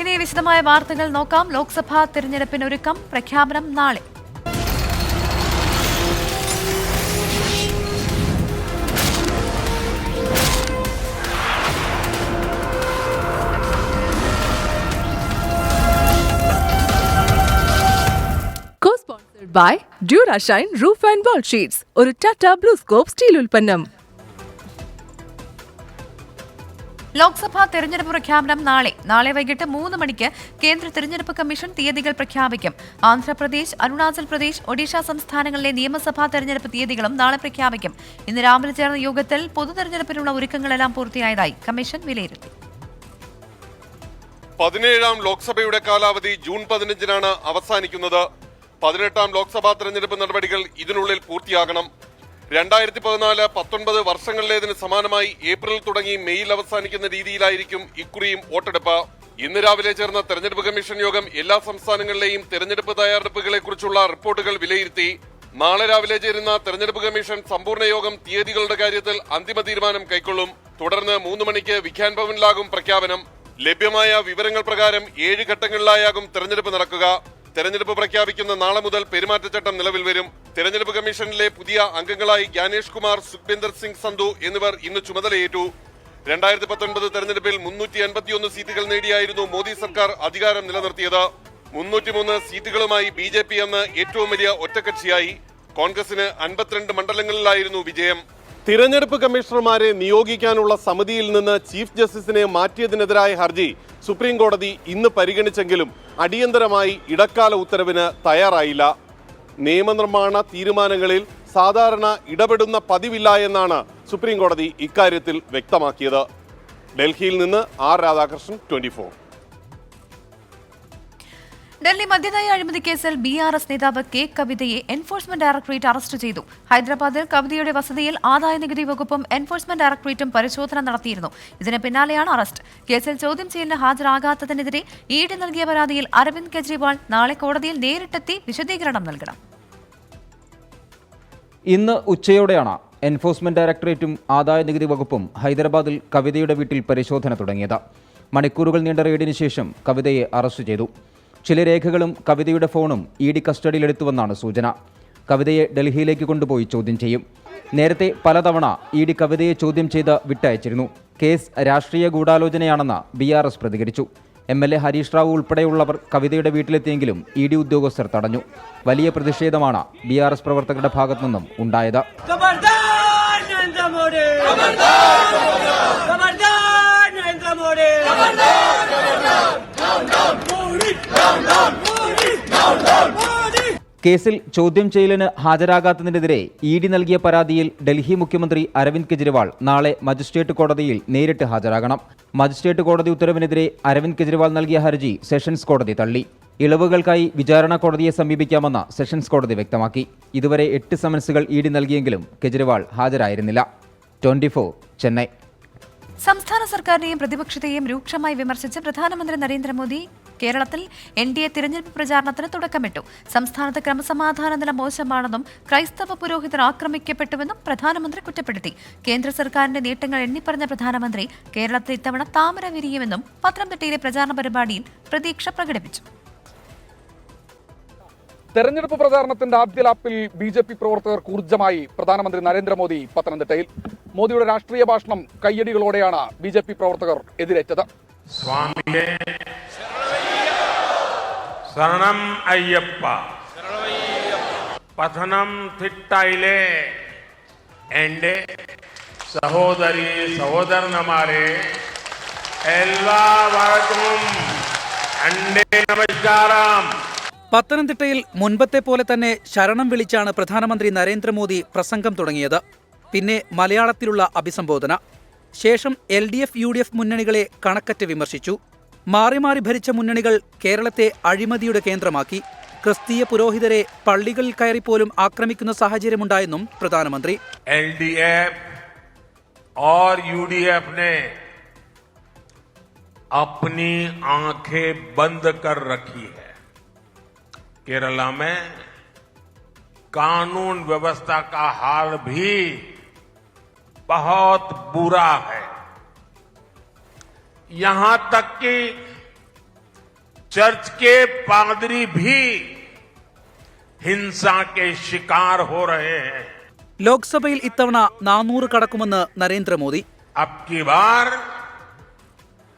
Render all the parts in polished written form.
ഇനി വിശദമായ വാർത്തകൾ നോക്കാം. ലോക്സഭാ തെരഞ്ഞെടുപ്പിനൊരുക്കം, പ്രഖ്യാപനം നാളെ. Co-sponsored by Durashine Roof and Wall Sheets, ഒരു Tata BlueScope സ്റ്റീൽ ഉൽപ്പന്നം. ലോക്സഭാ തെരഞ്ഞെടുപ്പ് പ്രഖ്യാപനം നാളെ വൈകിട്ട് 3 മണിക്ക് കേന്ദ്ര തെരഞ്ഞെടുപ്പ് കമ്മീഷൻ തീയതികൾ പ്രഖ്യാപിക്കും. ആന്ധ്രാപ്രദേശ്, അരുണാചൽ പ്രദേശ്, ഒഡീഷ സംസ്ഥാനങ്ങളിലെ നിയമസഭാ തെരഞ്ഞെടുപ്പ് തീയതികളും നാളെ പ്രഖ്യാപിക്കും. ഇന്ന് രാവിലെ ചേർന്ന യോഗത്തിൽ പൊതുതെരഞ്ഞെടുപ്പിനുള്ള ഒരുക്കങ്ങളെല്ലാം പൂർത്തിയായതായി കമ്മീഷൻ വിലയിരുത്തി. 17ാം ലോക്സഭയുടെ കാലാവധി ജൂൺ 15-നാണ് അവസാനിക്കുന്നത്. 18ാം ലോക്സഭാ തെരഞ്ഞെടുപ്പ് നടപടികൾ ഇതിനുള്ളിൽ പൂർത്തിയാകണം. 2014-19 വർഷങ്ങളിലേതിന് സമാനമായി ഏപ്രിലിൽ തുടങ്ങി മെയ്യിൽ അവസാനിക്കുന്ന രീതിയിലായിരിക്കും ഇക്കുറിയും വോട്ടെടുപ്പ്. ഇന്ന് രാവിലെ ചേർന്ന തെരഞ്ഞെടുപ്പ് കമ്മീഷൻ യോഗം എല്ലാ സംസ്ഥാനങ്ങളിലെയും തെരഞ്ഞെടുപ്പ് തയ്യാറെടുപ്പുകളെ കുറിച്ചുള്ള റിപ്പോർട്ടുകൾ വിലയിരുത്തി. നാളെ രാവിലെ ചേരുന്ന തെരഞ്ഞെടുപ്പ് കമ്മീഷൻ സമ്പൂർണ്ണ യോഗം തീയതികളുടെ കാര്യത്തിൽ അന്തിമ തീരുമാനം കൈക്കൊള്ളും. തുടർന്ന് 3 മണിക്ക് വിഖ്യാൻ ഭവനിലാകും പ്രഖ്യാപനം. ലഭ്യമായ വിവരങ്ങൾ പ്രകാരം 7 ഘട്ടങ്ങളിലായാകും തെരഞ്ഞെടുപ്പ് നടക്കുക. തെരഞ്ഞെടുപ്പ് പ്രഖ്യാപിക്കുന്ന നാളെ മുതൽ പെരുമാറ്റച്ചട്ടം നിലവിൽ വരും. തെരഞ്ഞെടുപ്പ് കമ്മീഷനിലെ പുതിയ അംഗങ്ങളായി ജ്ഞാനേഷ് കുമാർ, സുഖ്ബിന്ദർ സിംഗ് സന്ധു എന്നിവർ ഇന്ന് ചുമതലയേറ്റു. 2019 തെരഞ്ഞെടുപ്പിൽ 351 സീറ്റുകൾ നേടിയായിരുന്നു മോദി സർക്കാർ അധികാരം നിലനിർത്തിയത്. 303 സീറ്റുകളുമായി BJP എന്ന ഏറ്റവും വലിയ ഒറ്റക്കക്ഷിയായി. കോൺഗ്രസിന് 52 മണ്ഡലങ്ങളിലായിരുന്നു വിജയം. തിരഞ്ഞെടുപ്പ് കമ്മീഷണർമാരെ നിയോഗിക്കാനുള്ള സമിതിയിൽ നിന്ന് ചീഫ് ജസ്റ്റിസിനെ മാറ്റിയതിനെതിരായ ഹർജി സുപ്രീം കോടതി ഇന്ന് പരിഗണിച്ചെങ്കിലും അടിയന്തരമായി ഇടക്കാല ഉത്തരവിന് തയ്യാറായില്ല. നിയമനിർമ്മാണ തീരുമാനങ്ങളിൽ സാധാരണ ഇടപെടുന്ന പതിവില്ല എന്നാണ് സുപ്രീം കോടതി ഇക്കാര്യത്തിൽ വ്യക്തമാക്കിയത്. ഡൽഹിയിൽ നിന്ന് ആർ രാധാകൃഷ്ണൻ, 24. ഡൽഹി മദ്യനയ അഴിമതി കേസിൽ BRS നേതാവ് കെ കവിതയെ എൻഫോഴ്സ്മെന്റ് ഡയറക്ടറേറ്റ് അറസ്റ്റ് ചെയ്തു. ഹൈദരാബാദിൽ കവിതയുടെ വസതിയിൽ ആദായനികുതി വകുപ്പും എൻഫോഴ്സ്മെന്റ് ഡയറക്ടറേറ്റും പരിശോധന നടത്തിയിരുന്നു. ഇതിന് പിന്നാലെയാണ് അറസ്റ്റ്. കേസിൽ ചോദ്യം ചെയ്യലിന് ഹാജരാകാത്തതിനെതിരെ ED നൽകിയ പരാതിയിൽ അരവിന്ദ് കെജ്രിവാൾ നാളെ കോടതിയിൽ നേരിട്ടെത്തി വിശദീകരണം നൽകണം. ഇന്ന് ഉച്ചയോടെയാണ് എൻഫോഴ്സ്മെന്റ് ഡയറക്ടറേറ്റും ആദായനികുതി വകുപ്പും ഹൈദരാബാദിൽ കവിതയുടെ വീട്ടിൽ പരിശോധന തുടങ്ങിയത്. മണിക്കൂറുകൾ നീണ്ട റെയ്ഡിന് ശേഷം കവിതയെ അറസ്റ്റ് ചെയ്തു. ചില രേഖകളും കവിതയുടെ ഫോണും ED കസ്റ്റഡിയിലെടുത്തുവെന്നാണ് സൂചന. കവിതയെ ഡൽഹിയിലേക്ക് കൊണ്ടുപോയി ചോദ്യം ചെയ്യും. നേരത്തെ പലതവണ ED കവിതയെ ചോദ്യം ചെയ്ത് വിട്ടയച്ചിരുന്നു. കേസ് രാഷ്ട്രീയ ഗൂഢാലോചനയാണെന്ന് BRS പ്രതികരിച്ചു. MLA ഹരീഷ് റാവു ഉൾപ്പെടെയുള്ളവർ കവിതയുടെ വീട്ടിലെത്തിയെങ്കിലും ED ഉദ്യോഗസ്ഥർ തടഞ്ഞു. വലിയ പ്രതിഷേധമാണ് BRS പ്രവർത്തകരുടെ ഭാഗത്തു നിന്നും ഉണ്ടായത്. കേസിൽ ചോദ്യം ചെയ്യലിന് ഹാജരാകാത്തതിനെതിരെ ED നൽകിയ പരാതിയിൽ ഡൽഹി മുഖ്യമന്ത്രി അരവിന്ദ് കെജ്രിവാൾ നാളെ മജിസ്ട്രേറ്റ് കോടതിയിൽ നേരിട്ട് ഹാജരാകണം. മജിസ്ട്രേറ്റ് കോടതി ഉത്തരവിനെതിരെ അരവിന്ദ് കെജ്രിവാൾ നൽകിയ ഹർജി സെഷൻസ് കോടതി തള്ളി. ഇളവുകൾക്കായി വിചാരണ കോടതിയെ സമീപിക്കാമെന്ന് സെഷൻസ് കോടതി വ്യക്തമാക്കി. ഇതുവരെ 8 സമൻസുകൾ ED നൽകിയെങ്കിലും കെജ്രിവാൾ ഹാജരായിരുന്നില്ല. 24 ചെന്നൈ. സംസ്ഥാന സർക്കാരിനെയും പ്രതിപക്ഷത്തെയും രൂക്ഷമായി വിമർശിച്ച് പ്രധാനമന്ത്രി നരേന്ദ്രമോദി കേരളത്തിൽ NDA തിരഞ്ഞെടുപ്പ് പ്രചാരണത്തിന് തുടക്കമിട്ടു. സംസ്ഥാനത്ത് ക്രമസമാധാന നില മോശമാണെന്നും ക്രൈസ്തവ പുരോഹിതർ ആക്രമിക്കപ്പെട്ടുവെന്നും പ്രധാനമന്ത്രി കുറ്റപ്പെടുത്തി. കേന്ദ്ര സർക്കാരിന്റെ നേട്ടങ്ങൾ എണ്ണിപ്പറഞ്ഞ പ്രധാനമന്ത്രി കേരളത്തിൽ ഇത്തവണ താമര വിരിയുമെന്നും പത്തനംതിട്ടയിലെ പ്രചാരണ പരിപാടിയിൽ പ്രതീക്ഷ പ്രകടിപ്പിച്ചു. തെരഞ്ഞെടുപ്പ് പ്രചാരണത്തിന്റെ ആദ്യ ലാപ്പിൽ BJP പ്രവർത്തകർ ഊർജ്ജമായി. പ്രധാനമന്ത്രി നരേന്ദ്രമോദി പത്തനംതിട്ടയിൽ. മോദിയുടെ രാഷ്ട്രീയ ഭാഷണം കയ്യടികളോടെയാണ് BJP പ്രവർത്തകർ എതിരേറ്റത്. സ്വാമിയേ ശരണം അയ്യപ്പ, പത്തനംതിട്ടയിലെ എൻ്റെ സഹോദരി സഹോദരന്മാരെ എല്ലാവർക്കും എൻ്റെ നമസ്കാരം. പത്തനംതിട്ടയിൽ മുൻപത്തെ പോലെ തന്നെ ശരണം വിളിച്ചാണ് പ്രധാനമന്ത്രി നരേന്ദ്രമോദി പ്രസംഗം തുടങ്ങിയത്. പിന്നെ മലയാളത്തിലുള്ള അഭിസംബോധന. ശേഷം LDF UDF മുന്നണികളെ കണക്കറ്റ് വിമർശിച്ചു. മാറി മാറി ഭരിച്ച മുന്നണികൾ കേരളത്തെ അഴിമതിയുടെ കേന്ദ്രമാക്കി. ക്രിസ്തീയ പുരോഹിതരെ പള്ളികളിൽ കയറിപ്പോലും ആക്രമിക്കുന്ന സാഹചര്യമുണ്ടായെന്നും പ്രധാനമന്ത്രി. LDF और UDF ने अपनी आंखें बंद कर रखी है. केरला में कानून व्यवस्था का हाल भी बहुत बुरा है. यहां तक कि चर्च के पादरी भी हिंसा के शिकार हो रहे हैं। ലോക്സഭയിൽ ഇത്തവണ 400 കടക്കുമെന്ന് നരേന്ദ്രമോദി. अब की बार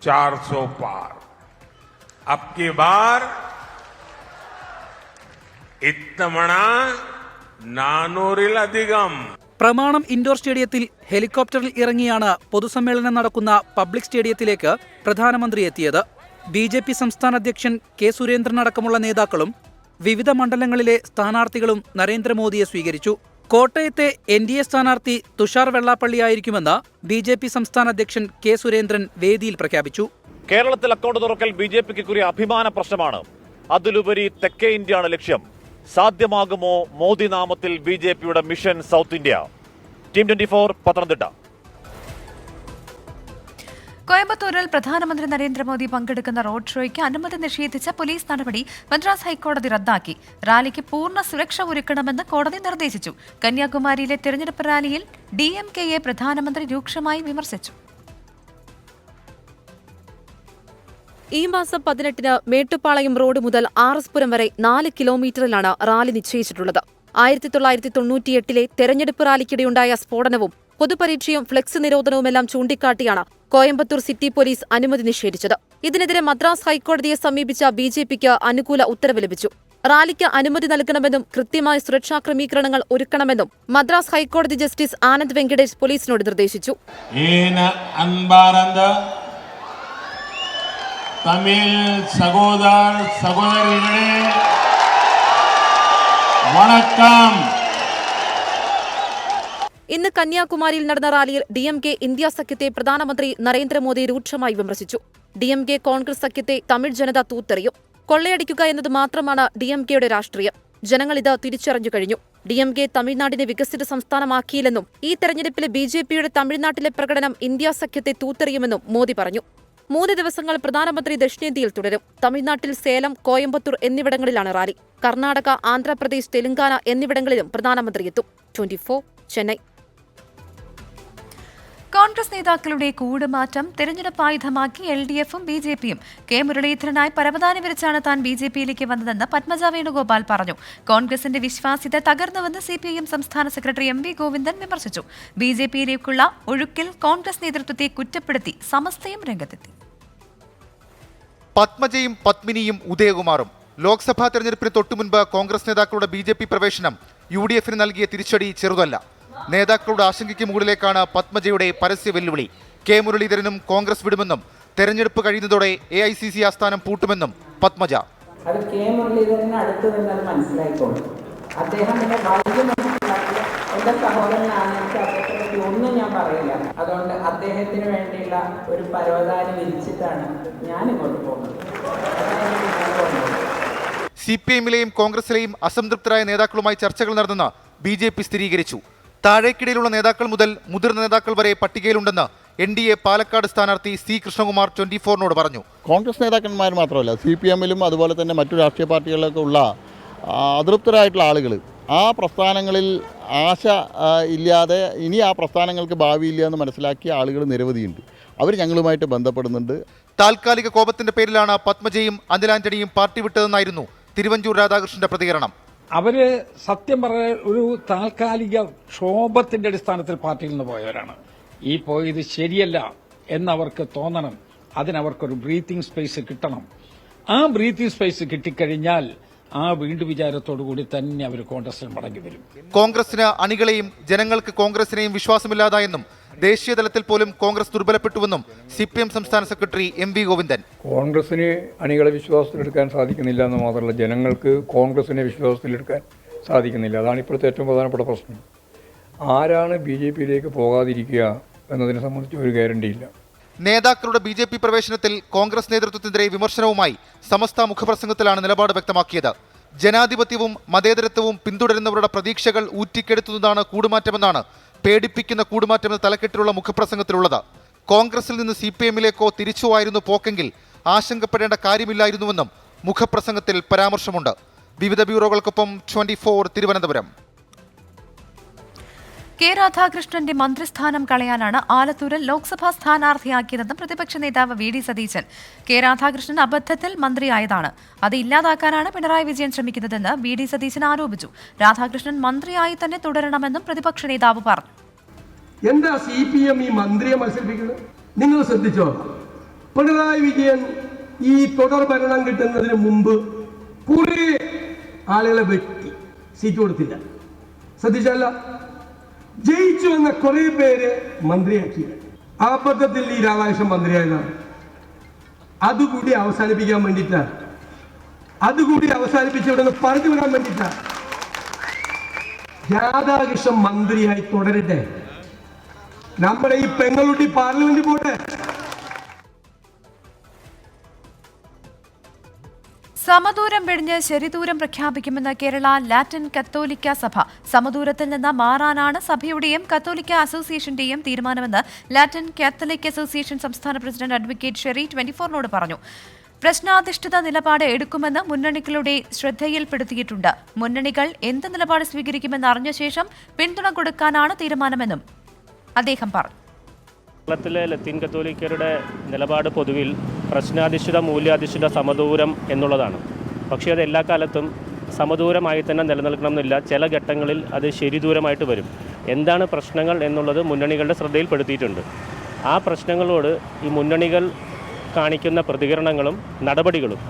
400 पार, अब की बार इतमण 400 अधिकम. പ്രമാണം ഇൻഡോർ സ്റ്റേഡിയത്തിൽ ഹെലികോപ്റ്ററിൽ ഇറങ്ങിയാണ് പൊതുസമ്മേളനം നടക്കുന്ന പബ്ലിക് സ്റ്റേഡിയത്തിലേക്ക് പ്രധാനമന്ത്രി എത്തിയത്. ബി.ജെ.പി. സംസ്ഥാന അധ്യക്ഷൻ കെ സുരേന്ദ്രൻ അടക്കമുള്ള നേതാക്കളും വിവിധ മണ്ഡലങ്ങളിലെ സ്ഥാനാർത്ഥികളും നരേന്ദ്രമോദിയെ സ്വീകരിച്ചു. കോട്ടയത്തെ എൻ.ഡി.എ സ്ഥാനാർത്ഥി തുഷാർ വെള്ളാപ്പള്ളിയായിരിക്കുമെന്ന് ബി.ജെ.പി. സംസ്ഥാന അധ്യക്ഷൻ കെ സുരേന്ദ്രൻ വേദിയിൽ പ്രഖ്യാപിച്ചു. കേരളത്തിൽ അക്കൗണ്ട് തുറക്കൽ ബി.ജെ.പിക്ക് കുറിയ അഭിമാന പ്രശ്നമാണ്. അതിലുപരി തെക്കേ ഇന്ത്യയാണ് ലക്ഷ്യം. സാധ്യമാകുമോ മോദി നാമത്തിൽ ബി.ജെ.പിയുടെ mission south India? Team 24 Pathanamthitta. കോയമ്പത്തൂരിൽ പ്രധാനമന്ത്രി നരേന്ദ്രമോദി പങ്കെടുക്കുന്ന റോഡ് ഷോയ്ക്ക് അനുമതി നിഷേധിച്ച പോലീസ് നടപടി മദ്രാസ് ഹൈക്കോടതി റദ്ദാക്കി. റാലിക്ക് പൂർണ്ണ സുരക്ഷ ഒരുക്കണമെന്ന് കോടതി നിർദ്ദേശിച്ചു. കന്യാകുമാരിയിലെ തെരഞ്ഞെടുപ്പ് റാലിയിൽ DMK-യെ പ്രധാനമന്ത്രി രൂക്ഷമായി വിമർശിച്ചു. ഈ മാസം 18-ന് മേട്ടുപ്പാളയം റോഡ് മുതൽ RS പുരം വരെ 4 കിലോമീറ്ററിലാണ് റാലി നിശ്ചയിച്ചിട്ടുള്ളത്. 1998-ലെ തെരഞ്ഞെടുപ്പ് റാലിക്കിടെയുണ്ടായ സ്ഫോടനവും പൊതുപരീക്ഷയും ഫ്ലെക്സ് നിരോധനവുമെല്ലാം ചൂണ്ടിക്കാട്ടിയാണ് കോയമ്പത്തൂർ സിറ്റി പോലീസ് അനുമതി നിഷേധിച്ചത്. ഇതിനെതിരെ മദ്രാസ് ഹൈക്കോടതിയെ സമീപിച്ച BJPക്ക് അനുകൂല ഉത്തരവ് ലഭിച്ചു. റാലിക്ക് അനുമതി നൽകണമെന്നും കൃത്യമായ സുരക്ഷാ ക്രമീകരണങ്ങൾ ഒരുക്കണമെന്നും മദ്രാസ് ഹൈക്കോടതി ജസ്റ്റിസ് ആനന്ദ് വെങ്കടേഷ് പോലീസിനോട് നിർദ്ദേശിച്ചു. തമിഴ് സഹോദര സഹോദരികളെ വണക്കം. ഇന്ന് കന്യാകുമാരിയിൽ നടന്ന റാലിയിൽ DMK ഇന്ത്യ സഖ്യത്തെ പ്രധാനമന്ത്രി നരേന്ദ്രമോദി രൂക്ഷമായി വിമർശിച്ചു. DMK കോൺഗ്രസ് സഖ്യത്തെ തമിഴ് ജനത തൂത്തെറിയും. കൊള്ളയടിക്കുക എന്നത് മാത്രമാണ് DMK-യുടെ രാഷ്ട്രീയം. ജനങ്ങൾ ഇത് തിരിച്ചറിഞ്ഞു കഴിഞ്ഞു. DMK തമിഴ്നാടിനെ വികസിത സംസ്ഥാനമാക്കിയില്ലെന്നും ഈ തെരഞ്ഞെടുപ്പിലെ BJP-യുടെ തമിഴ്നാട്ടിലെ പ്രകടനം ഇന്ത്യ സഖ്യത്തെ തൂത്തെറിയുമെന്നും മോദി പറഞ്ഞു. 3 ദിവസങ്ങൾ പ്രധാനമന്ത്രി ദക്ഷിണേന്ത്യയിൽ തുടരും. തമിഴ്നാട്ടിൽ സേലം, കോയമ്പത്തൂർ എന്നിവിടങ്ങളിലാണ് റാലി. കർണാടക, ആന്ധ്രാപ്രദേശ്, തെലങ്കാന എന്നിവിടങ്ങളിലും പ്രധാനമന്ത്രി എത്തും. 24 ചെന്നൈ. കോൺഗ്രസ് നേതാക്കളുടെ കൂടുമാറ്റം തെരഞ്ഞെടുപ്പ് ആയുധമാക്കി LDF-ഉം BJP-യും. കെ മുരളീധരനായി പരവതാനി വിരിച്ചാണ് താൻ BJP-യിലേക്ക് വന്നതെന്ന് പത്മജ വേണുഗോപാൽ പറഞ്ഞു. കോൺഗ്രസിന്റെ വിശ്വാസ്യത തകർന്നുവെന്ന് CPIM സംസ്ഥാന സെക്രട്ടറി MV ഗോവിന്ദൻ വിമർശിച്ചു. BJP-യിലേക്കുള്ള ഒഴുക്കിൽ കോൺഗ്രസ് നേതൃത്വത്തെ കുറ്റപ്പെടുത്തി സമസ്തയും രംഗത്തെത്തി. പത്മജയും പത്മിനിയും ഉദയകുമാറും. ലോക്സഭാ തെരഞ്ഞെടുപ്പിന് തൊട്ടുമുൻപ് കോൺഗ്രസ് നേതാക്കളുടെ BJP പ്രവേശനം UDF-ന് നൽകിയ തിരിച്ചടി ചെറുതല്ല. നേതാക്കളുടെ ആശങ്കയ്ക്ക് മുകളിലേക്കാണ് പത്മജയുടെ പരസ്യ വെല്ലുവിളി. കെ മുരളീധരനും കോൺഗ്രസ് വിടുമെന്നും തെരഞ്ഞെടുപ്പ് കഴിയുന്നതോടെ AICC ആസ്ഥാനം പൂട്ടുമെന്നും പത്മജ. അത് കെ മുരളീധരന് അടുത്ത് നിന്നത് മനസ്സിലായിക്കോളും. അദ്ദേഹം എന്നെ വളരെ മനസ്സിലാക്കിയ എൻ്റെ സഹോദരനാണ്. എനിക്ക് അദ്ദേഹത്തെ പറ്റി ഒന്നും ഞാൻ പറയില്ല. അതുകൊണ്ട് അദ്ദേഹത്തിന് വേണ്ടിയുള്ള ഒരു പരവതാനി വിരിച്ചിട്ടാണ് ഞാൻ ഇങ്ങോട്ട് പോകുന്നത്. CPIM-ലെയും കോൺഗ്രസിലെയും അസംതൃപ്തരായ നേതാക്കളുമായി ചർച്ചകൾ നടന്നെന്ന് BJP സ്ഥിരീകരിച്ചു. താഴേക്കിടയിലുള്ള നേതാക്കൾ മുതൽ മുതിർന്ന നേതാക്കൾ വരെ പട്ടികയിലുണ്ടെന്ന് NDA പാലക്കാട് സ്ഥാനാർത്ഥി C കൃഷ്ണകുമാർ 24-നോട് പറഞ്ഞു. കോൺഗ്രസ് നേതാക്കന്മാർ മാത്രമല്ല, CPM-ലും അതുപോലെ തന്നെ മറ്റു രാഷ്ട്രീയ പാർട്ടികളിലൊക്കെ ഉള്ള അതൃപ്തരായിട്ടുള്ള ആളുകൾ ആ പ്രസ്ഥാനങ്ങളിൽ ആശ ഇല്ലാതെ ഇനി ആ പ്രസ്ഥാനങ്ങൾക്ക് ഭാവിയില്ല എന്ന് മനസ്സിലാക്കിയ ആളുകൾ നിരവധിയുണ്ട്. അവർ ഞങ്ങളുമായിട്ട് ബന്ധപ്പെടുന്നുണ്ട്. താൽക്കാലിക കോപത്തിന്റെ പേരിലാണ് പത്മജയും അനിൽ ആന്റണിയും പാർട്ടി വിട്ടതെന്നായിരുന്നു തിരുവഞ്ചൂർ രാധാകൃഷ്ണന്റെ പ്രതികരണം. അവര് സത്യം പറഞ്ഞ ഒരു താൽക്കാലിക ക്ഷോഭത്തിന്റെ അടിസ്ഥാനത്തിൽ പാർട്ടിയിൽ നിന്ന് പോയവരാണ്. ഈ പോയത് ശരിയല്ല എന്നവർക്ക് തോന്നണം. അതിനവർക്കൊരു ബ്രീത്തിങ് സ്പേസ് കിട്ടണം. ആ ബ്രീത്തിങ് സ്പേസ് കിട്ടിക്കഴിഞ്ഞാൽ ആ വീണ്ടും വിചാരത്തോടു കൂടി തന്നെ അവർ കോൺഗ്രസിൽ മടങ്ങി വരും. കോൺഗ്രസിന് അണികളെയും ജനങ്ങൾക്ക് കോൺഗ്രസിനെയും വിശ്വാസമില്ലാതായെന്നും ദേശീയ തലത്തിൽ പോലും കോൺഗ്രസ് ദുർബലപ്പെട്ടുവെന്നും CPM സംസ്ഥാന സെക്രട്ടറി MV ഗോവിന്ദൻ. കോൺഗ്രസിന് അണികളെ വിശ്വാസത്തിലെടുക്കാൻ സാധിക്കുന്നില്ല എന്ന് മാത്രമല്ല, ജനങ്ങൾക്ക് കോൺഗ്രസിനെ വിശ്വാസത്തിലെടുക്കാൻ സാധിക്കുന്നില്ല. അതാണ് ഇപ്പോഴത്തെ ഏറ്റവും പ്രധാനപ്പെട്ട പ്രശ്നം. ആരാണ് BJP-യിലേക്ക് പോകാതിരിക്കുക എന്നതിനെ സംബന്ധിച്ച് ഒരു ഗ്യാരണ്ടിയില്ല. നേതാക്കളുടെ BJP പ്രവേശനത്തിൽ കോൺഗ്രസ് നേതൃത്വത്തിനെതിരെ വിമർശനവുമായി സമസ്ത മുഖപ്രസംഗത്തിലാണ് നിലപാട് വ്യക്തമാക്കിയത്. ജനാധിപത്യവും മതേതരത്വവും പിന്തുടരുന്നവരുടെ പ്രതീക്ഷകൾ ഊറ്റിക്കെടുത്തുന്നതാണ് കൂടുമാറ്റമെന്നാണ് പേടിപ്പിക്കുന്ന കൂടുമാറ്റമെന്ന തലക്കെട്ടിലുള്ള മുഖപ്രസംഗത്തിലുള്ളത്. കോൺഗ്രസിൽ നിന്ന് CPM-ലേക്കോ തിരിച്ചോ ആയിരുന്നു പോക്കെങ്കിൽ ആശങ്കപ്പെടേണ്ട കാര്യമില്ലായിരുന്നുവെന്നും മുഖപ്രസംഗത്തിൽ പരാമർശമുണ്ട്. വിവിധ ബ്യൂറോകൾക്കൊപ്പം 24 തിരുവനന്തപുരം. കെ രാധാകൃഷ്ണന്റെ മന്ത്രിസ്ഥാനം കളയാനാണ് ആലത്തൂരിൽ ലോക്സഭാ സ്ഥാനാർത്ഥിയാക്കിയതെന്ന് പ്രതിപക്ഷ നേതാവ് V D Satheesan. K Radhakrishnan അബദ്ധത്തിൽ മന്ത്രിയായതാണ്. അത് ഇല്ലാതാക്കാനാണ് പിണറായി വിജയൻ ശ്രമിക്കുന്നതെന്ന് വി ഡി സതീശൻ ആരോപിച്ചു. രാധാകൃഷ്ണൻ മന്ത്രിയായി തന്നെ തുടരണമെന്നും പ്രതിപക്ഷ നേതാവ് പറഞ്ഞു. എന്താ CPM ഈ മന്ത്രിയെ മത്സരിപ്പിക്കുന്നത്? നിങ്ങൾ ശ്രദ്ധിച്ചോ? പിണറായി വിജയൻ ഈ തുടർ ഭരണം കിട്ടുന്നതിന് മുമ്പ് കുറെ ആളുകളെ വെട്ടി സീറ്റ് കൊടുത്തില്ല. ശ്രദ്ധിച്ചല്ല, ജയിച്ചു വന്ന കുറെ പേര് മന്ത്രിയാക്കി. ആ പദ്ധതിയിൽ ഈ രാധാകൃഷ്ണൻ മന്ത്രിയായതാണ്. അതുകൂടി അവസാനിപ്പിക്കാൻ വേണ്ടിയിട്ടാണ്, അതുകൂടി അവസാനിപ്പിച്ച് ഇവിടെ നിന്ന് പറഞ്ഞു വിടാൻ വേണ്ടിയിട്ടാണ്. രാധാകൃഷ്ണൻ മന്ത്രിയായി തുടരട്ടെ. നമ്മുടെ ഈ പെങ്ങളുട്ടി പാർലമെന്റ് പോട്ടെ. സമദൂരം വെടിഞ്ഞ് ശരിദൂരം പ്രഖ്യാപിക്കുമെന്ന് കേരള ലാറ്റിൻ കത്തോലിക്ക സഭ. സമദൂരത്തിൽ നിന്ന് മാറാനാണ് സഭയുടെയും കത്തോലിക്ക അസോസിയേഷന്റെയും തീരുമാനമെന്ന് ലാറ്റിൻ കാത്തലിക് അസോസിയേഷൻ സംസ്ഥാന പ്രസിഡന്റ് അഡ്വക്കേറ്റ് ഷെറി 24നോട് പറഞ്ഞു. പ്രശ്നാധിഷ്ഠിത നിലപാട് എടുക്കുമെന്ന് മുന്നണികളുടെ ശ്രദ്ധയിൽപ്പെടുത്തിയിട്ടുണ്ട്. മുന്നണികൾ എന്ത് നിലപാട് സ്വീകരിക്കുമെന്ന് അറിഞ്ഞ ശേഷം പിന്തുണ കൊടുക്കാനാണ് തീരുമാനമെന്നും അദ്ദേഹം പറഞ്ഞു. കേരളത്തിലെ ലത്തീൻ കത്തോലിക്കരുടെ നിലപാട് പൊതുവിൽ പ്രശ്നാധിഷ്ഠിത മൂല്യാധിഷ്ഠിത സമദൂരം എന്നുള്ളതാണ്. പക്ഷേ അത് എല്ലാ കാലത്തും സമദൂരമായി തന്നെ നിലനിൽക്കണം എന്നില്ല. ചില ഘട്ടങ്ങളിൽ അത് ശരിദൂരമായിട്ട് വരും. എന്താണ് പ്രശ്നങ്ങൾ എന്നുള്ളത് മുന്നണികളുടെ ശ്രദ്ധയിൽപ്പെടുത്തിയിട്ടുണ്ട്. ആ പ്രശ്നങ്ങളോട് ഈ മുന്നണികൾ കാണിക്കുന്ന പ്രതികരണങ്ങളും നടപടികളും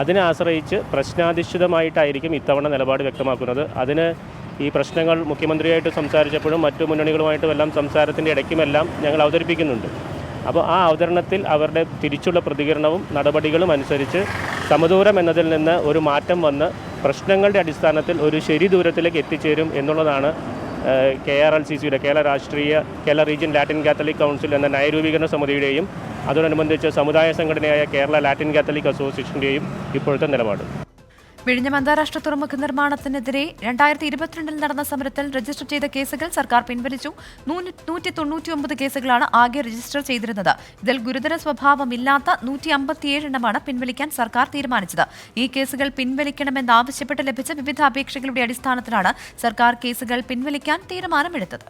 അതിനെ ആശ്രയിച്ച് പ്രശ്നാധിഷ്ഠിതമായിട്ടായിരിക്കും ഇത്തവണ നിലപാട് വ്യക്തമാക്കുന്നത്. അതിന് ഈ പ്രശ്നങ്ങൾ മുഖ്യമന്ത്രിയായിട്ട് സംസാരിച്ചപ്പോഴും മറ്റു മുന്നണികളുമായിട്ടും എല്ലാം സംസാരത്തിൻ്റെ ഇടയ്ക്കുമെല്ലാം ഞങ്ങൾ അവതരിപ്പിക്കുന്നുണ്ട്. അപ്പോൾ ആ അവതരണത്തിൽ അവരുടെ തിരിച്ചുള്ള പ്രതികരണവും നടപടികളും അനുസരിച്ച് സമദൂരം എന്നതിൽ നിന്ന് ഒരു മാറ്റം വന്ന് പ്രശ്നങ്ങളുടെ അടിസ്ഥാനത്തിൽ ഒരു ശരി ദൂരത്തിലേക്ക് എത്തിച്ചേരും എന്നുള്ളതാണ് KRLCCയുടെ Kerala region Latin Catholic council എന്ന നയരൂപീകരണ സമിതിയുടെയും അതോടനുബന്ധിച്ച് സമുദായ സംഘടനയായ കേരള ലാറ്റിൻ കാത്തലിക് അസോസിയേഷൻ്റെയും ഇപ്പോഴത്തെ നിലപാട്. വിഴിഞ്ഞം അന്താരാഷ്ട്ര തുറമുഖ നിർമ്മാണത്തിനെതിരെ 2022 നടന്ന സമരത്തിൽ രജിസ്റ്റർ ചെയ്ത കേസുകൾ സർക്കാർ പിൻവലിച്ചു. 199 കേസുകളാണ് ആകെ രജിസ്റ്റർ ചെയ്തിരുന്നത്. ഇതിൽ ഗുരുതര സ്വഭാവമില്ലാത്ത 157 എണ്ണമാണ് പിൻവലിക്കാൻ സർക്കാർ തീരുമാനിച്ചത്. ഈ കേസുകൾ പിൻവലിക്കണമെന്നാവശ്യപ്പെട്ട് ലഭിച്ച വിവിധ അപേക്ഷകളുടെ അടിസ്ഥാനത്തിലാണ് സർക്കാർ കേസുകൾ പിൻവലിക്കാൻ തീരുമാനമെടുത്തത്.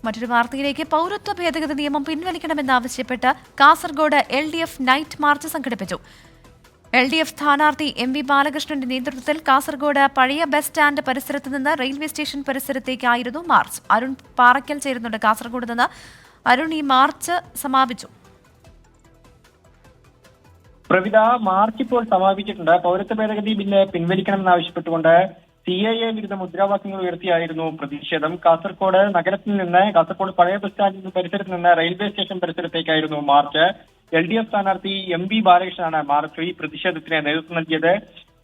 മറ്റൊരു വാർത്തയിലേക്ക്. പൗരത്വ ഭേദഗതി നിയമം പിൻവലിക്കണമെന്നാവശ്യപ്പെട്ട് കാസർഗോഡ് LDF നൈറ്റ് മാർച്ച് സംഘടിപ്പിച്ചു. LDF സ്ഥാനാർത്ഥി MV ബാലകൃഷ്ണന്റെ നേതൃത്വത്തിൽ കാസർഗോഡ് പഴയ ബസ് സ്റ്റാൻഡ് പരിസരത്ത് നിന്ന് റെയിൽവേ സ്റ്റേഷൻ പരിസരത്തേക്കായിരുന്നു മാർച്ച്. അരുൺ പാറയ്ക്കൽ ചേരുന്നുണ്ട് കാസർഗോഡ് നിന്ന്. അരുൺ, ഈ മാർച്ച് സമാപിച്ചു. പ്രവിധ, മാർച്ച് ഇപ്പോൾ സമാപിച്ചിട്ടുണ്ട്. പൗരത്വ ഭേദഗതി ബില്ല് പിൻവലിക്കണമെന്നാവശ്യപ്പെട്ടുകൊണ്ട് CAA വിരുദ്ധ മുദ്രാവാക്യങ്ങൾ ഉയർത്തിയായിരുന്നു പ്രതിഷേധം. കാസർഗോഡ് നഗരത്തിൽ നിന്ന്, കാസർഗോഡ് പഴയ ബസ് സ്റ്റാൻഡിന് പരിസരത്ത് നിന്ന് റെയിൽവേ സ്റ്റേഷൻ പരിസരത്തേക്കായിരുന്നു മാർച്ച്. LDF സ്ഥാനാർത്ഥി MV ബാലകൃഷ്ണനാണ് മാർച്ച് ഈ പ്രതിഷേധത്തിന് നേതൃത്വം നൽകിയത്.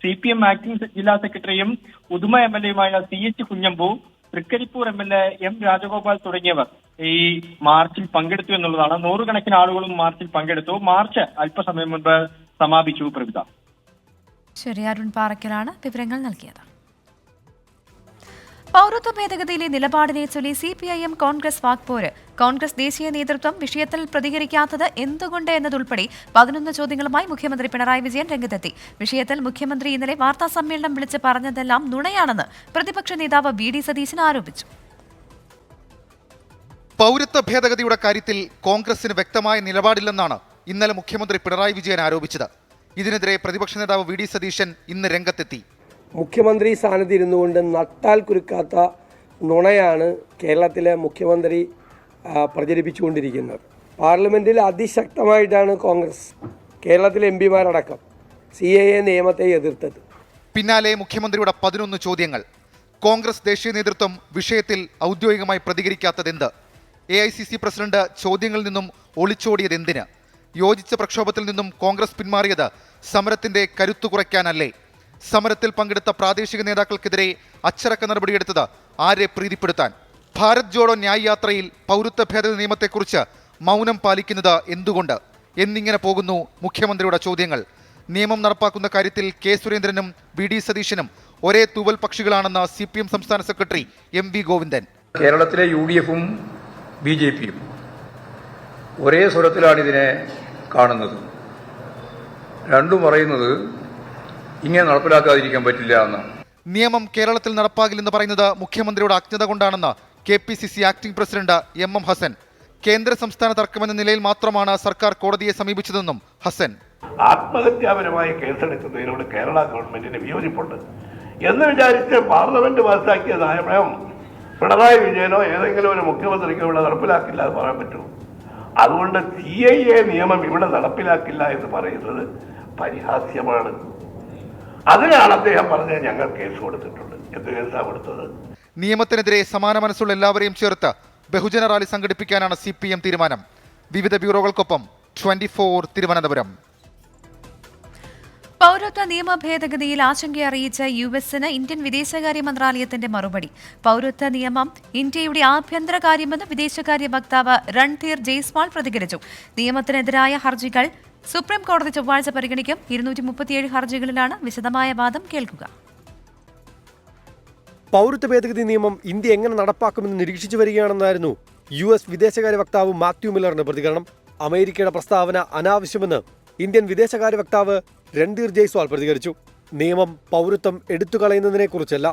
CPM ആക്ടിംഗ് ജില്ലാ സെക്രട്ടറിയും Uduma MLAയുമായ CH Kunhambu, Trikaripur MLA M Rajagopal തുടങ്ങിയവർ ഈ മാർച്ചിൽ പങ്കെടുത്തു എന്നുള്ളതാണ്. 100 കണക്കിന് ആളുകളും മാർച്ചിൽ പങ്കെടുത്തു. മാർച്ച് അല്പസമയം മുൻപ് സമാപിച്ചു. പ്രവിധ. ശരി, അരുൺ പാറയ്ക്കലാണ് വിവരങ്ങൾ നൽകിയത്. പൗരത്വ ഭേദഗതിയിലെ നിലപാടിനെ ചൊല്ലി CPIM കോൺഗ്രസ് വാക്പോര്. കോൺഗ്രസ് ദേശീയ നേതൃത്വം വിഷയത്തിൽ പ്രതികരിക്കാത്തത് എന്തുകൊണ്ട് എന്നതുൾപ്പെടെ 11 ചോദ്യങ്ങളുമായി മുഖ്യമന്ത്രി പിണറായി വിജയൻ രംഗത്തെത്തി. വിഷയത്തിൽ മുഖ്യമന്ത്രി ഇന്നലെ വാർത്താ സമ്മേളനം വിളിച്ച് പറഞ്ഞതെല്ലാം നുണയാണെന്ന് പ്രതിപക്ഷ നേതാവ് VD സതീശൻ ആരോപിച്ചു. പൗരത്വ ഭേദഗതിയുടെ കാര്യത്തിൽ കോൺഗ്രസിന് വ്യക്തമായ നിലപാടില്ലെന്നാണ് ഇന്നലെ മുഖ്യമന്ത്രി പിണറായി വിജയൻ ആരോപിച്ചത്. ഇതിനെതിരെ പ്രതിപക്ഷ നേതാവ് VD സതീശൻ ഇന്ന് രംഗത്തെത്തി. മുഖ്യമന്ത്രി സ്ഥാനത്ത് ഇരുന്നു കൊണ്ട് നട്ടാൽ കുരുക്കാത്ത നുണയാണ് കേരളത്തിലെ മുഖ്യമന്ത്രി പ്രചരിപ്പിച്ചുകൊണ്ടിരിക്കുന്നത്. പാർലമെന്റിൽ അതിശക്തമായിട്ടാണ് കോൺഗ്രസ്, കേരളത്തിലെ MPമാരടക്കം CAA നിയമത്തെ എതിർത്തത്. പിന്നാലെ മുഖ്യമന്ത്രിയുടെ 11 ചോദ്യങ്ങൾ. കോൺഗ്രസ് ദേശീയ നേതൃത്വം വിഷയത്തിൽ ഔദ്യോഗികമായി പ്രതികരിക്കാത്തതെന്ത്? AICC പ്രസിഡന്റ് ചോദ്യങ്ങളിൽ നിന്നും ഒളിച്ചോടിയത് എന്തിന്? യോജിച്ച പ്രക്ഷോഭത്തിൽ നിന്നും കോൺഗ്രസ് പിന്മാറിയത് സമരത്തിന്റെ കരുത്തു കുറയ്ക്കാനല്ലേ? സമരത്തിൽ പങ്കെടുത്ത പ്രാദേശിക നേതാക്കൾക്കെതിരെ അച്ചടക്ക നടപടിയെടുത്തത് ആരെ പ്രീതിപ്പെടുത്താൻ? ഭാരത് ജോഡോ ന്യായ് യാത്രയിൽ പൗരത്വ ഭേദഗതി നിയമത്തെക്കുറിച്ച് മൗനം പാലിക്കുന്നത് എന്തുകൊണ്ട്? എന്നിങ്ങനെ പോകുന്നു മുഖ്യമന്ത്രിയുടെ ചോദ്യങ്ങൾ. നിയമം നടപ്പാക്കുന്ന കാര്യത്തിൽ K സുരേന്ദ്രനും VD സതീശനും ഒരേ തൂവൽ പക്ഷികളാണെന്ന് CPM സംസ്ഥാന സെക്രട്ടറി MV ഗോവിന്ദൻ. കേരളത്തിലെ UDFും BJPയും ഒരേ സ്വരത്തിലാണ് ഇതിനെ കാണുന്നത്. രണ്ടും പറയുന്നത് ഇങ്ങനെ നടപ്പിലാക്കാതിരിക്കാൻ പറ്റില്ല എന്നാണ്. നിയമം കേരളത്തിൽ നടപ്പാകില്ലെന്ന് പറയുന്നത് മുഖ്യമന്ത്രിയുടെ അജ്ഞത കൊണ്ടാണെന്ന് KPCC acting president MM Hassan. കേന്ദ്ര സംസ്ഥാന തർക്കമെന്ന നിലയിൽ മാത്രമാണ് സർക്കാർ കോടതിയെ സമീപിച്ചതെന്നും ഹസൻ. ആത്മഹത്യാപരമായ കേസെടുക്കുന്നതിനോട് കേരള ഗവൺമെന്റിന് വിയോജിപ്പുണ്ട് എന്ന് വിചാരിച്ച് പാർലമെന്റ് പാസാക്കിയ നയം പിണറായി വിജയനോ ഏതെങ്കിലും ഒരു മുഖ്യമന്ത്രിക്കോ ഇവിടെ നടപ്പിലാക്കില്ല എന്ന് പറയാൻ പറ്റുമോ? അതുകൊണ്ട് CAA നിയമം ഇവിടെ നടപ്പിലാക്കില്ല എന്ന് പറയുന്നത് പരിഹാസ്യമാണ്. അതിനാണ് അദ്ദേഹം പറഞ്ഞത് ഞങ്ങൾ കേസ് കൊടുത്തിട്ടുണ്ട്. എന്ത് കേസാണ് കൊടുത്തത്? നിയമത്തിനെതിരെ സമാന മനസ്സുള്ള എല്ലാവരെയും ചേർത്ത് ബഹുജന റാലി സംഘടിപ്പിക്കാനാണ് CPM തീരുമാനം. വിവിധ ബ്യൂറോകൾക്കൊപ്പം 24 തിരുവനന്തപുരം. പൗരത്വ നിയമ ഭേദഗതിയിൽ ആശങ്ക അറിയിച്ച US-ന് ഇന്ത്യൻ വിദേശകാര്യ മന്ത്രാലയത്തിന്റെ മറുപടി. പൗരത്വ നിയമം ഇന്ത്യയുടെ ആഭ്യന്തര കാര്യമെന്ന് വിദേശകാര്യ വക്താവ് രൺധീർ ജയ്സ്വാൾ പ്രതികരിച്ചു. നിയമത്തിനെതിരായ ഹർജികൾ സുപ്രീം കോടതി ചൊവ്വാഴ്ച പരിഗണിക്കും. 237 ഹർജികളിലാണ് വിശദമായ വാദം കേൾക്കുക. പൗരത്വ ഭേദഗതി നിയമം ഇന്ത്യ എങ്ങനെ നടപ്പാക്കുമെന്ന് നിരീക്ഷിച്ചു വരികയാണെന്നായിരുന്നു US വിദേശകാര്യ വക്താവ് മാത്യു മില്ലറിന്റെ പ്രതികരണം. അമേരിക്കയുടെ പ്രസ്താവന അനാവശ്യമെന്ന് ഇന്ത്യൻ വിദേശകാര്യ വക്താവ് രൺധീർ ജയ്സ്വാൾ പ്രതികരിച്ചു. നിയമം പൗരത്വം എടുത്തുകളയുന്നതിനെക്കുറിച്ചല്ല,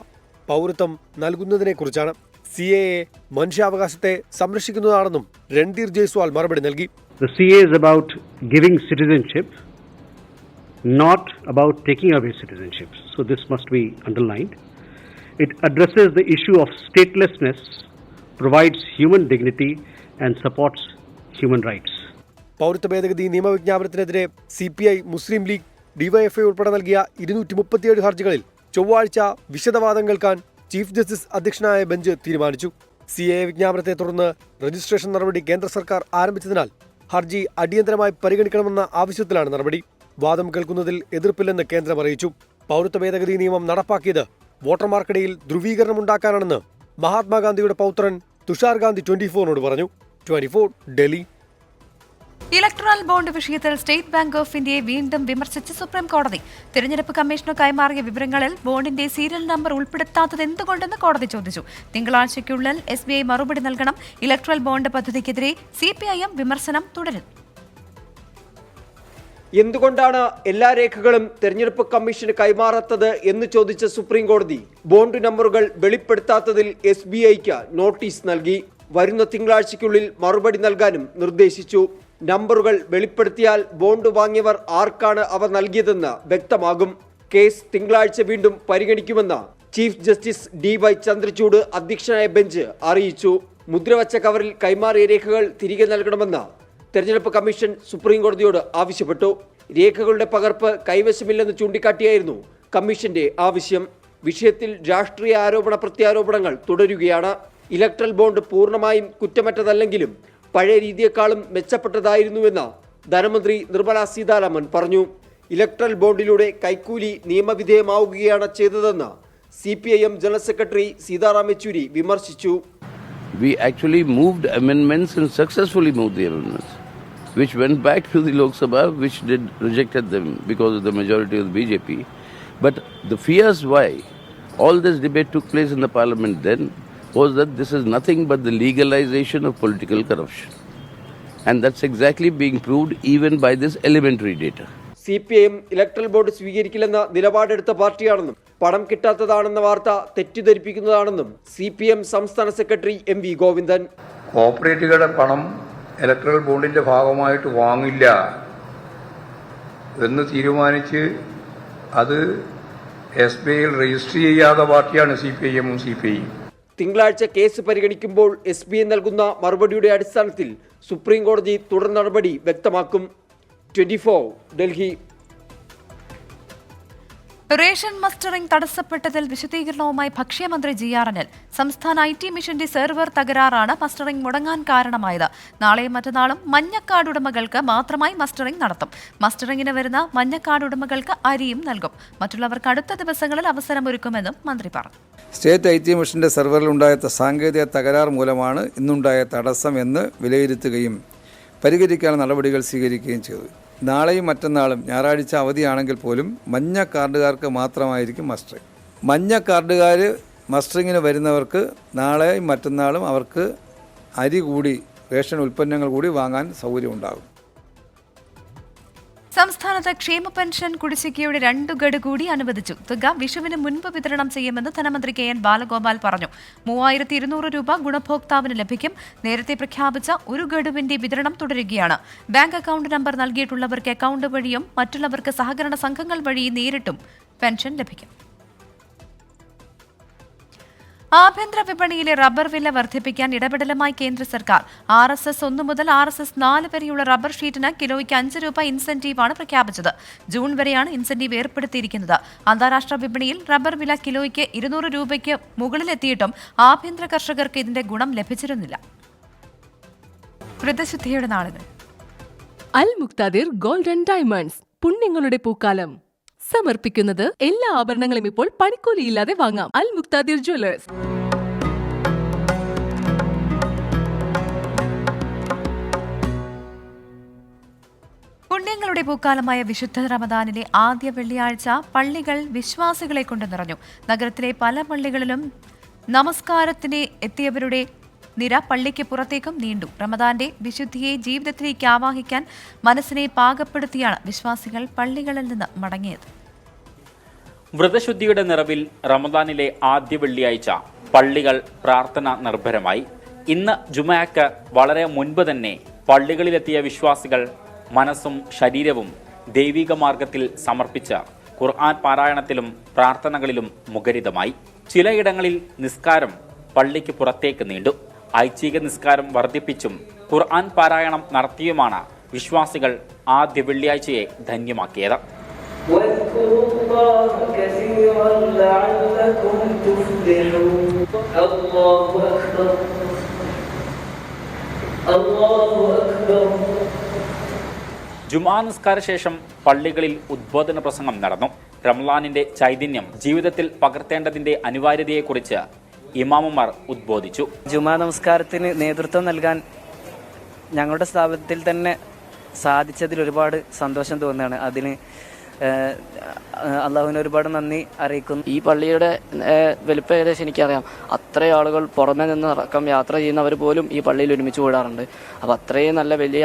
പൗരത്വം നൽകുന്നതിനെക്കുറിച്ചാണ്. CAA മനുഷ്യാവകാശത്തെ സംരക്ഷിക്കുന്നതാണെന്നും രൺധീർ ജയ്സ്വാൾ മറുപടി നൽകി. The CAA is about giving citizenship, not about taking away citizenship. So this must be underlined. It addresses the issue of statelessness, provides human dignity and supports human rights. പൗരത്വ ഭേദഗതി നിയമവിജ്ഞാപനത്തിനെതിരെ CPI, മുസ്ലിം league, DYFI ഉൾപ്പെടെ നൽകിയ 237 ഹർജികളിൽ ചൊവ്വാഴ്ച വിശദവാദം കേൾക്കാൻ chief justice അധ്യക്ഷനായ bench തീരുമാനിച്ചു. CAA വിജ്ഞാപനത്തെ തുടർന്ന് രജിസ്ട്രേഷൻ നടപടി കേന്ദ്ര സർക്കാർ ആരംഭിച്ചതിനാൽ ഹർജി അടിയന്തരമായി പരിഗണിക്കണമെന്ന ആവശ്യത്തിലാണ് നടപടി. വാദം കേൾക്കുന്നതിൽ എതിർപ്പില്ലെന്ന് കേന്ദ്രം അറിയിച്ചു. പൗരത്വ ഭേദഗതി നിയമം നടപ്പാക്കിയത് വോട്ടർമാർക്കിടയിൽ ധ്രുവീകരണമുണ്ടാക്കാനാണെന്ന് മഹാത്മാഗാന്ധിയുടെ പൗത്രൻ തുഷാർ ഗാന്ധി 24നോട് പറഞ്ഞു. 24 ഡൽഹി. ഇലക്ട്രൽ ബോണ്ട് വിഷയത്തിൽ സ്റ്റേറ്റ് ബാങ്ക് ഓഫ് ഇന്ത്യയെ വീണ്ടും വിമർശിച്ച് സുപ്രീം കോടതി. തിരഞ്ഞെടുപ്പ് കമ്മീഷന് കൈമാറിയ വിവരങ്ങളിൽ ബോണ്ടിന്റെ സീരിയൽ നമ്പർ ഉൾപ്പെടുത്താത്തത് എന്തുകൊണ്ടെന്ന് കോടതി ചോദിച്ചു. തിങ്കളാഴ്ചയ്ക്കുള്ളിൽ SBI മറുപടി നൽകണം. ഇലക്ട്രൽ ബോണ്ട് പദ്ധതിക്കെതിരെ CPIM വിമർശനം തുടരുന്നു. എന്തുകൊണ്ടാണ് എല്ലാ രേഖകളും തെരഞ്ഞെടുപ്പ് കമ്മീഷന് കൈമാറാത്തത് എന്ന് ചോദിച്ച സുപ്രീം കോടതി ബോണ്ട് നമ്പറുകൾ വെളിപ്പെടുത്താത്തതിൽ SBIക്ക് നോട്ടീസ് നൽകി. വരുന്ന തിങ്കളാഴ്ചയ്ക്കുള്ളിൽ മറുപടി നൽകാനും നിർദ്ദേശിച്ചു. നമ്പറുകൾ വെളിപ്പെടുത്തിയാൽ ബോണ്ട് വാങ്ങിയവർ ആർക്കാണ് അവ നൽകിയതെന്ന് വ്യക്തമാകും. കേസ് തിങ്കളാഴ്ച വീണ്ടും പരിഗണിക്കുമെന്ന് ചീഫ് ജസ്റ്റിസ് DY ചന്ദ്രചൂഡ് അധ്യക്ഷനായ ബെഞ്ച് അറിയിച്ചു. മുദ്രവച്ച കവറിൽ കൈമാറിയ രേഖകൾ തിരികെ നൽകണമെന്ന് തെരഞ്ഞെടുപ്പ് കമ്മീഷൻ സുപ്രീം കോടതിയോട് ആവശ്യപ്പെട്ടു. രേഖകളുടെ പകർപ്പ് കൈവശമില്ലെന്ന് ചൂണ്ടിക്കാട്ടിയായിരുന്നു കമ്മീഷന്റെ ആവശ്യം. വിഷയത്തിൽ രാഷ്ട്രീയ ആരോപണ പ്രത്യാരോപണങ്ങൾ തുടരുകയാണ്. ഇലക്ട്രൽ ബോണ്ട് പൂർണ്ണമായും കുറ്റമറ്റതല്ലെങ്കിലും പഴയ രീതിയെക്കാളും മെച്ചപ്പെട്ടതായിരുന്നുവെന്ന് ധനമന്ത്രി നിർമ്മല സീതാരാമൻ പറഞ്ഞു. ഇലക്ട്രൽ ബോണ്ടിലൂടെ കൈക്കൂലി നിയമവിധേയമാവുകയാണ് ചെയ്തതെന്ന് CPIM general secretary Sitaram Yechury വിമർശിച്ചു. We actually moved amendments and successfully moved the amendments, which went back to the Lok Sabha, which rejected them because of the majority of the BJP. But the fears why all this debate took place in the parliament then was that this is nothing but the legalization of political corruption. And that's exactly being proved even by this elementary data. CPIM electoral bond സ്വീകരിക്കില്ലെന്ന നിലപാടെടുത്ത പാർട്ടിയാണെന്നും പണം കിട്ടാത്തതാണെന്ന വാർത്ത തെറ്റിദ്ധരിപ്പിക്കുന്നതാണെന്നും CPM സംസ്ഥാന secretary MV Govindan. കോർപ്പറേറ്റുകളുടെ പണം ഇലക്ട്രൽ ബോണ്ടിന്റെ ഭാഗമായിട്ട് വാങ്ങില്ല എന്ന് തീരുമാനിച്ച് അത് SBIയിൽ രജിസ്റ്റർ ചെയ്യാത്ത പാർട്ടിയാണ് CPIM ഉം CPI. തിങ്കളാഴ്ച കേസ് പരിഗണിക്കുമ്പോൾ SBI നൽകുന്ന മറുപടിയുടെ അടിസ്ഥാനത്തിൽ സുപ്രീം കോടതി തുടർ നടപടി വ്യക്തമാക്കും. 24 ഡൽഹി. റേഷൻ മസ്റ്ററിംഗ് തടസ്സപ്പെട്ടതിൽ വിശദീകരണവുമായി ഭക്ഷ്യമന്ത്രി GR അനിൽ. സംസ്ഥാന IT മിഷന്റെ സെർവർ തകരാറാണ് മസ്റ്ററിംഗ് മുടങ്ങാൻ കാരണമായത്. നാളെയും മറ്റന്നാളും മഞ്ഞക്കാർഡ് ഉടമകൾക്ക് മാത്രമായി മസ്റ്ററിംഗ് നടത്തും. മസ്റ്ററിംഗിന് വരുന്ന മഞ്ഞക്കാർഡ് ഉടമകൾക്ക് അരിയും നൽകും. മറ്റുള്ളവർക്ക് അടുത്ത ദിവസങ്ങളിൽ അവസരമൊരുക്കുമെന്നും മന്ത്രി പറഞ്ഞു. സ്റ്റേറ്റ് IT മിഷന്റെ സെർവറിലുണ്ടായ സാങ്കേതിക തകരാർ മൂലമാണ് ഇന്നുണ്ടായ തടസ്സം എന്ന് വിലയിരുത്തുകയും പരിഹരിക്കാനുള്ള നടപടികൾ സ്വീകരിക്കുകയും ചെയ്തു. നാളെയും മറ്റന്നാളും ഞായറാഴ്ച അവധിയാണെങ്കിൽ പോലും മഞ്ഞ കാർഡുകാർക്ക് മാത്രമായിരിക്കും മസ്റ്ററിംഗ്. മഞ്ഞ കാർഡുകാർ മസ്റ്ററിങ്ങിന് വരുന്നവർക്ക് നാളെയും മറ്റന്നാളും അവർക്ക് അരി കൂടി റേഷൻ ഉൽപ്പന്നങ്ങൾ കൂടി വാങ്ങാൻ സൗകര്യമുണ്ടാകും. സംസ്ഥാനത്ത് ക്ഷേമ പെൻഷൻ കുടിശ്ശികയുടെ 2 ഗഡു കൂടി അനുവദിച്ചു. തുക വിഷുവിന് മുൻപ് വിതരണം ചെയ്യുമെന്ന് ധനമന്ത്രി കെ എൻ ബാലഗോപാൽ പറഞ്ഞു. 3200 രൂപ ഗുണഭോക്താവിന് ലഭിക്കും. നേരത്തെ പ്രഖ്യാപിച്ച 1 ഗഡുവിന്റെ വിതരണം തുടരുകയാണ്. ബാങ്ക് അക്കൗണ്ട് നമ്പർ നൽകിയിട്ടുള്ളവർക്ക് അക്കൗണ്ട് വഴിയും മറ്റുള്ളവർക്ക് സഹകരണ സംഘങ്ങൾ വഴി നേരിട്ടും പെൻഷൻ ലഭിക്കും. ആഭ്യന്തര വിപണിയിലെ റബ്ബർ വില വർദ്ധിപ്പിക്കാൻ ഇടപെടലുമായി കേന്ദ്ര സർക്കാർ. RSS 1 മുതൽ RSS 4 വരെയുള്ള റബ്ബർ ഷീറ്റിന് കിലോയ്ക്ക് 5 രൂപ ഇൻസെന്റീവാണ് പ്രഖ്യാപിച്ചത്. ജൂൺ വരെയാണ് ഇൻസെന്റീവ് ഏർപ്പെടുത്തിയിരിക്കുന്നത്. അന്താരാഷ്ട്ര വിപണിയിൽ റബ്ബർ വില കിലോയ്ക്ക് 200 രൂപയ്ക്ക് മുകളിലെത്തിയിട്ടും ആഭ്യന്തര കർഷകർക്ക് ഇതിന്റെ ഗുണം ലഭിച്ചിരുന്നില്ല. വ്രതശുദ്ധിയുടെ നാളുകൾ. അൽ മുക്താദിർ ഗോൾഡൻ ഡയമണ്ട്സ് പുണ്യങ്ങളുടെ പൂക്കാലം സമർപ്പിക്കുന്നത് എല്ലാ ആഭരണങ്ങളും ഇപ്പോൾ പണിക്കൂലിയില്ലാതെ വാങ്ങാം. അൽ മുക്താദിർ ജ്വല്ലേഴ്സ്. പുണ്യങ്ങളുടെ പൂക്കാലമായ വിശുദ്ധ റമദാനിലെ ആദ്യ വെള്ളിയാഴ്ച പള്ളികൾ വിശ്വാസികളെ കൊണ്ട് നിറഞ്ഞു. നഗരത്തിലെ പല പള്ളികളിലും നമസ്കാരത്തിന് എത്തിയവരുടെ നിര പള്ളിക്ക് പുറത്തേക്കും നീണ്ടു. റമദാന്റെ വിശുദ്ധിയെ ജീവിതത്തിലേക്ക് ആവാഹിക്കാൻ മനസ്സിനെ പാകപ്പെടുത്തിയാണ് വിശ്വാസികൾ പള്ളികളിൽ നിന്ന് മടങ്ങിയത്. വ്രതശുദ്ധിയുടെ നിറവിൽ റമദാനിലെ ആദ്യ വെള്ളിയാഴ്ച പള്ളികൾ പ്രാർത്ഥന നിർഭരമായി. ഇന്ന് ജുമഅക്ക് വളരെ മുൻപ് തന്നെ പള്ളികളിലെത്തിയ വിശ്വാസികൾ മനസ്സും ശരീരവും ദൈവിക മാർഗത്തിൽ സമർപ്പിച്ച് ഖുർആൻ പാരായണത്തിലും പ്രാർത്ഥനകളിലും മുഖരിതമായി. ചിലയിടങ്ങളിൽ നിസ്കാരം പള്ളിക്ക് പുറത്തേക്ക് നീണ്ടു. ഐച്ഛിക നിസ്കാരം വർദ്ധിപ്പിച്ചും ഖുർആൻ പാരായണം നടത്തിയുമാണ് വിശ്വാസികൾ ആദ്യ വെള്ളിയാഴ്ചയെ ധന്യമാക്കിയത്. ജുമാ നിസ്കാര ശേഷം പള്ളികളിൽ ഉദ്ബോധന പ്രസംഗം നടന്നു. റമളാനിന്റെ ചൈതന്യം ജീവിതത്തിൽ പകർത്തേണ്ടതിന്റെ അനിവാര്യതയെക്കുറിച്ച് ഇമാമുമാർ ഉദ്ബോധിച്ചു. ജുമാ നമസ്കാരത്തിന് നേതൃത്വം നൽകാൻ ഞങ്ങളുടെ സ്ഥാപനത്തിൽ തന്നെ സാധിച്ചതിൽ ഒരുപാട് സന്തോഷം തോന്നുകയാണ്. അതിന് അള്ളാഹുവിന് ഒരുപാട് നന്ദി അറിയിക്കുന്നു. ഈ പള്ളിയുടെ വലിപ്പം ഏകദേശം എനിക്കറിയാം. അത്രയും ആളുകൾ പുറമെ നിന്ന് അടക്കം യാത്ര ചെയ്യുന്നവർ പോലും ഈ പള്ളിയിൽ ഒരുമിച്ച് കൂടാറുണ്ട്. അപ്പോൾ അത്രയും നല്ല വലിയ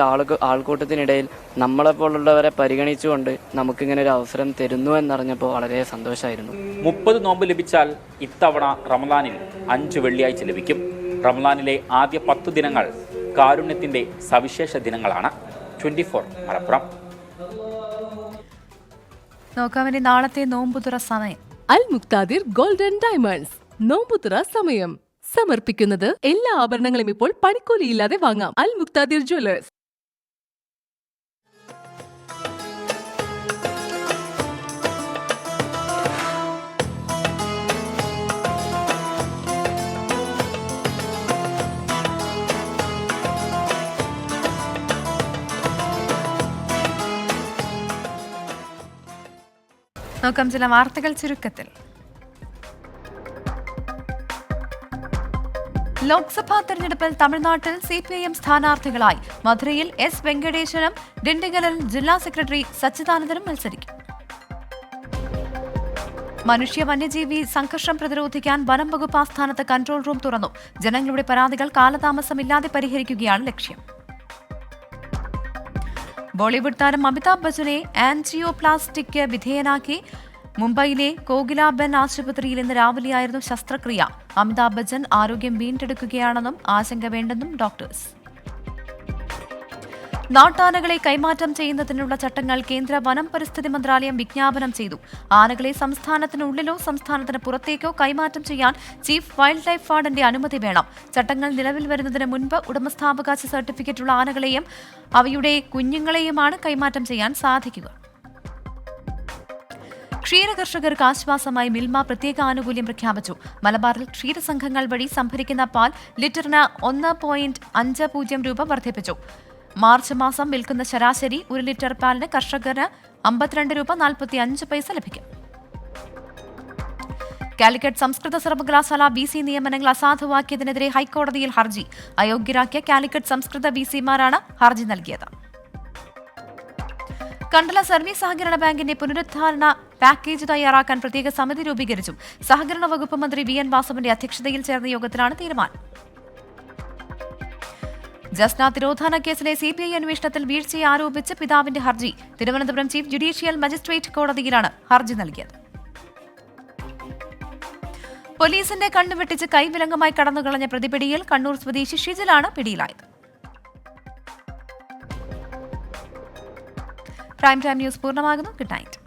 ആൾക്കൂട്ടത്തിനിടയിൽ നമ്മളെപ്പോലുള്ളവരെ പരിഗണിച്ചുകൊണ്ട് നമുക്കിങ്ങനെ ഒരു അവസരം തരുന്നു എന്നറിഞ്ഞപ്പോൾ വളരെ സന്തോഷമായിരുന്നു. 30 നോമ്പ് ലഭിച്ചാൽ ഇത്തവണ റമളാനിൽ 5 വെള്ളിയാഴ്ച ലഭിക്കും. റമളാനിലെ ആദ്യ 10 ദിനങ്ങൾ കാരുണ്യത്തിന്റെ സവിശേഷ ദിനങ്ങളാണ്. 24 മലപ്പുറം. നോക്കാവിന്റെ നാളത്തെ നോമ്പുതുറ സമയം. അൽ മുക്താദിർ ഗോൾഡൻ ഡയമണ്ട്സ് നോമ്പുതുറ സമയം സമർപ്പിക്കുന്നത് എല്ലാ ആഭരണങ്ങളും ഇപ്പോൾ പണിക്കൂലിയില്ലാതെ വാങ്ങാം. അൽ മുക്താദിർ ജ്വല്ലേഴ്സ്. നോക്കാം ചില വാർത്തകൾ ചുരുക്കത്തിൽ. ലോക്സഭാ തെരഞ്ഞെടുപ്പിൽ തമിഴ്നാട്ടിൽ CPIM സ്ഥാനാർത്ഥികളായി. മധുരയിൽ S വെങ്കടേശ്വരം, ഡിണ്ടിഗലിൽ ജില്ലാ സെക്രട്ടറി സച്ചിദാനന്ദനും മത്സരിക്കും. മനുഷ്യ വന്യജീവി സംഘർഷം പ്രതിരോധിക്കാൻ വനം വകുപ്പ് ആസ്ഥാനത്ത് കൺട്രോൾ റൂം തുറന്നു. ജനങ്ങളുടെ പരാതികൾ കാലതാമസമില്ലാതെ പരിഹരിക്കുകയാണ് ലക്ഷ്യം. ബോളിവുഡ് താരം അമിതാഭ് ബച്ചനെ ആൻജിയോപ്ലാസ്റ്റിക്ക് വിധേയനാക്കി. മുംബൈയിലെ കോകിലാബെൻ ആശുപത്രിയിൽ ഇന്ന് രാവിലെയായിരുന്നു ശസ്ത്രക്രിയ. അമിതാഭ് ബച്ചൻ ആരോഗ്യം വീണ്ടെടുക്കുകയാണെന്നും ആശങ്ക വേണ്ടെന്നും ഡോക്ടേഴ്സ്. നാട്ടാനകളെ കൈമാറ്റം ചെയ്യുന്നതിനുള്ള ചട്ടങ്ങൾ കേന്ദ്ര വനം പരിസ്ഥിതി മന്ത്രാലയം വിജ്ഞാപനം ചെയ്തു. ആനകളെ സംസ്ഥാനത്തിനുള്ളിലോ സംസ്ഥാനത്തിന് പുറത്തേക്കോ കൈമാറ്റം ചെയ്യാൻ ചീഫ് വൈൽഡ് ലൈഫ് വാർഡന്റെ അനുമതി വേണം. ചട്ടങ്ങൾ നിലവിൽ വരുന്നതിന് മുൻപ് ഉടമസ്ഥാവകാശ സർട്ടിഫിക്കറ്റുള്ള ആനകളെയും അവയുടെ കുഞ്ഞുങ്ങളെയുമാണ് കൈമാറ്റം ചെയ്യാൻ സാധിക്കുക. ക്ഷീരകർഷകർക്ക് ആശ്വാസമായി മിൽമ പ്രത്യേക ആനുകൂല്യം പ്രഖ്യാപിച്ചു. മലബാറിൽ ക്ഷീരസംഘങ്ങൾ വഴി സംഭരിക്കുന്ന പാൽ ലിറ്ററിന് 1.50 രൂപ വർദ്ധിപ്പിച്ചു. മാർച്ച് മാസം വിൽക്കുന്ന ശരാശരി 1 ലിറ്റർ പാലിന് കർഷകന് 52 രൂപ 45 പൈസ ലഭിക്കും. കാലിക്കറ്റ് സംസ്കൃത സർവകലാശാല VC നിയമനങ്ങൾ അസാധുവാക്കിയതിനെതിരെ ഹൈക്കോടതിയിൽ ഹർജി. അയോഗ്യരാക്കിയ കാലിക്കറ്റ് സംസ്കൃത VCമാരാണ് ഹർജി നൽകിയത്. കണ്ടല സർവീസ് സഹകരണ ബാങ്കിന്റെ പുനരുദ്ധാരണ പാക്കേജ് തയ്യാറാക്കാൻ പ്രത്യേക സമിതി രൂപീകരിച്ചു. സഹകരണ വകുപ്പ് മന്ത്രി VN വാസവന്റെ അധ്യക്ഷതയിൽ ചേർന്ന യോഗത്തിലാണ് തീരുമാനം. ജസ്ന തിരോധാന കേസിലെ CBI അന്വേഷണത്തിൽ വീഴ്ചയെ ആരോപിച്ച് പിതാവിന്റെ ഹർജി. തിരുവനന്തപുരം ചീഫ് ജുഡീഷ്യൽ മജിസ്ട്രേറ്റ് കോടതിയിലാണ് ഹർജി നൽകിയത്. പോലീസിന്റെ കണ്ണുവെട്ടിച്ച് കൈവിലങ്ങുമായി കടന്നുകളഞ്ഞ പ്രതിപിടിയിൽ കണ്ണൂർ സ്വദേശി ഷിജിലാണ് പിടിയിലായത്. പ്രൈം ടൈം ന്യൂസ് പൂർണ്ണമാകുന്നു. Good night.